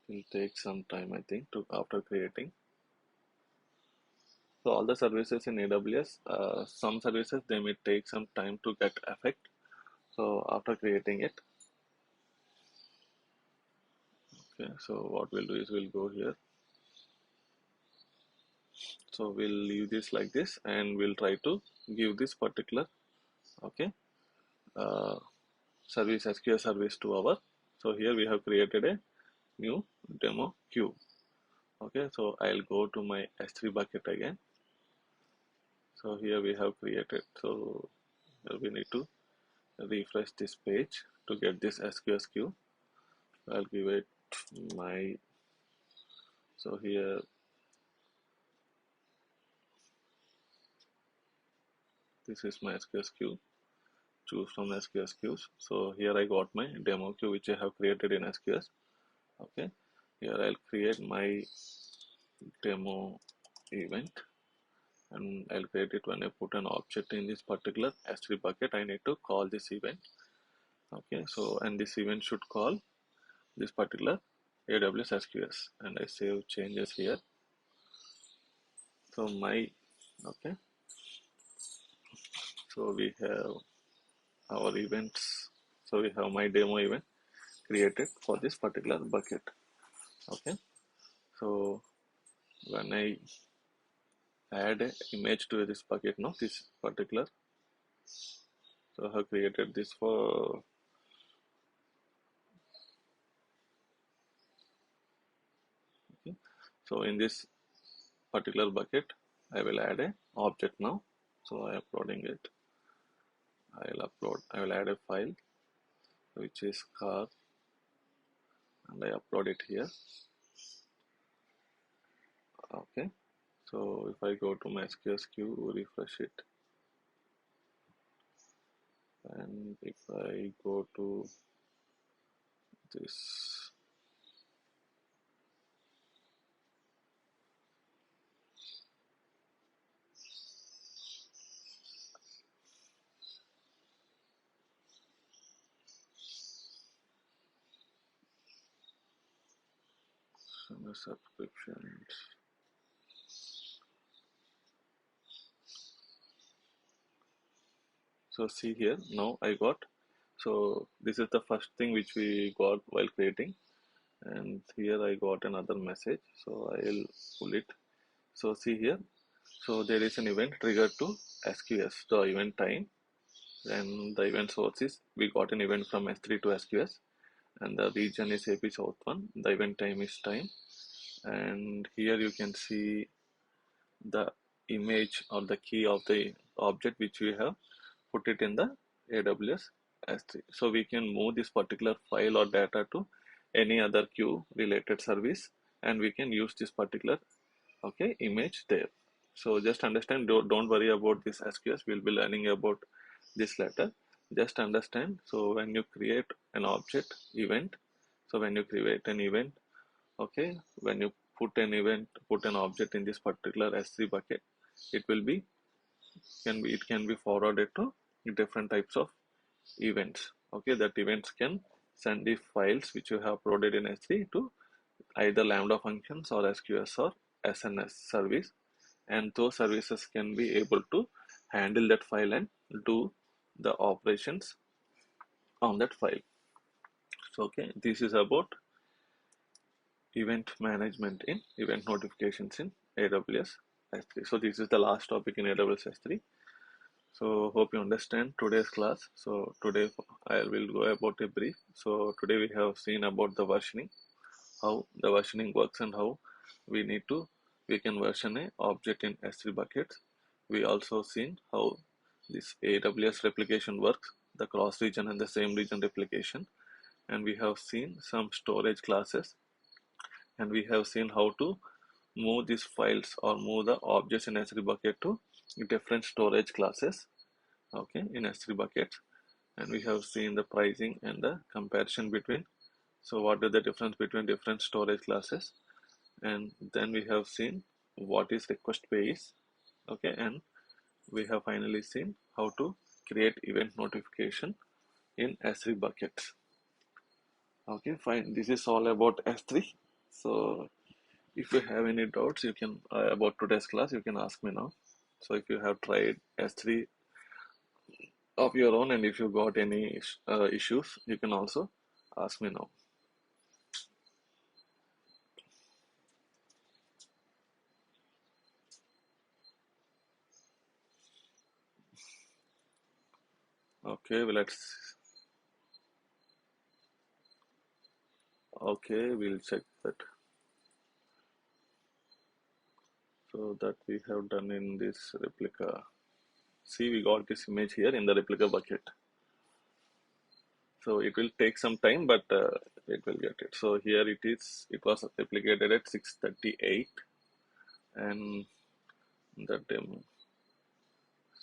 it will take some time, I think, to after creating. So all the services in AWS, some services they may take some time to get effect. So after creating it, okay. So what we'll do is we'll go here. So we'll leave this like this, and we'll try to give this particular, okay, uh, service, SQL service to our. So here we have created a new demo queue. Okay, so I'll go to my S3 bucket again. So here we have created. So we need to refresh this page to get this SQS queue. I'll give it my, so here this is my SQS queue. Choose from SQS queues. So here I got my demo queue which I have created in SQS. Okay, here I'll create my demo event, and I'll create it when I put an object in this particular S3 bucket. I need to call this event. Okay, so and this event should call this particular AWS SQS, and I save changes here. So my, okay, so we have our events. So we have my demo event created for this particular bucket. Okay, so when I add an image to this bucket, no, this particular, so I have created this for, okay, so in this particular bucket I will add a object now. So I am uploading it. I will add a file which is car, and I upload it here. Okay, so if I go to my SQS queue, refresh it, and if I go to this, the subscriptions. So see here, now I got, so this is the first thing which we got while creating, and here I got another message, so I'll pull it. So see here, so there is an event triggered to SQS, the event time, and the event source is, we got an event from S3 to SQS, and the region is AP South 1, the event time is time, and here you can see the image or the key of the object which we have put it in the AWS S3. So we can move this particular file or data to any other queue related service, and we can use this particular, okay, image there. So just understand, don't worry about this SQS, we'll be learning about this later. Just understand. So when you create an object event, so when you create an event, okay, when you put an object in this particular S3 bucket, it will be, it can be forwarded to different types of events. Okay, that events can send the files which you have uploaded in S3 to either Lambda functions or SQS or SNS service, and those services can be able to handle that file and do the operations on that file. So okay, this is about event management in event notifications in AWS S3. So this is the last topic in AWS S3. So hope you understand today's class. So today I will go about a brief. So today we have seen about the versioning, how the versioning works, and how we need to, we can version a object in S3 buckets. We also seen how this AWS replication works, the cross region and the same region replication, and we have seen some storage classes, and we have seen how to move these files or move the objects in S3 bucket to different storage classes, okay, in S3 buckets. And we have seen the pricing and the comparison between, so what is the difference between different storage classes, and then we have seen what is request base, okay, and we have finally seen how to create event notification in S3 buckets. Okay, fine, this is all about S3. So if you have any doubts, you can, about today's class, you can ask me now. So if you have tried S3 of your own, and if you got any issues, you can also ask me now. Okay, well, okay, we'll check that. So that we have done in this replica. See, we got this image here in the replica bucket. So it will take some time, but it will get it. So here it is. It was replicated at 6:38, and the demo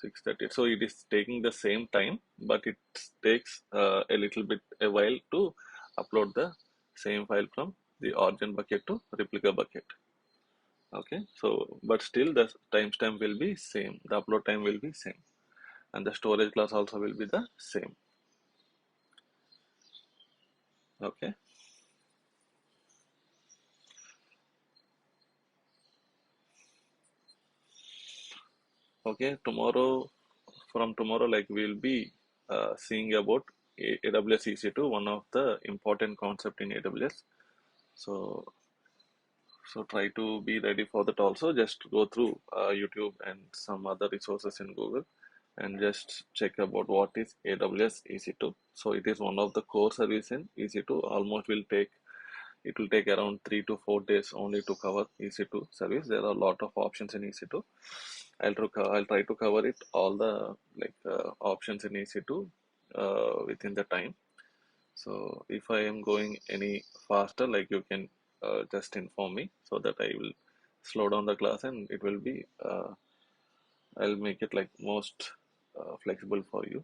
6:30. So it is taking the same time, but it takes a little bit a while to upload the same file from the origin bucket to replica bucket. Okay, so but still the timestamp will be same. The upload time will be same, and the storage class also will be the same. Okay. Okay, tomorrow, from tomorrow, like we'll be seeing about AWS EC2, one of the important concept in AWS. So, so try to be ready for that also. Just go through YouTube and some other resources in Google and just check about what is AWS EC2. So it is one of the core service in EC2. Almost will take it will take around 3 to 4 days only to cover EC2 service. There are a lot of options in EC2. I'll try to cover it all the options in EC2 within the time. So if I am going any faster, like you can just inform me so that I will slow down the class and it will be I'll make it like most flexible for you.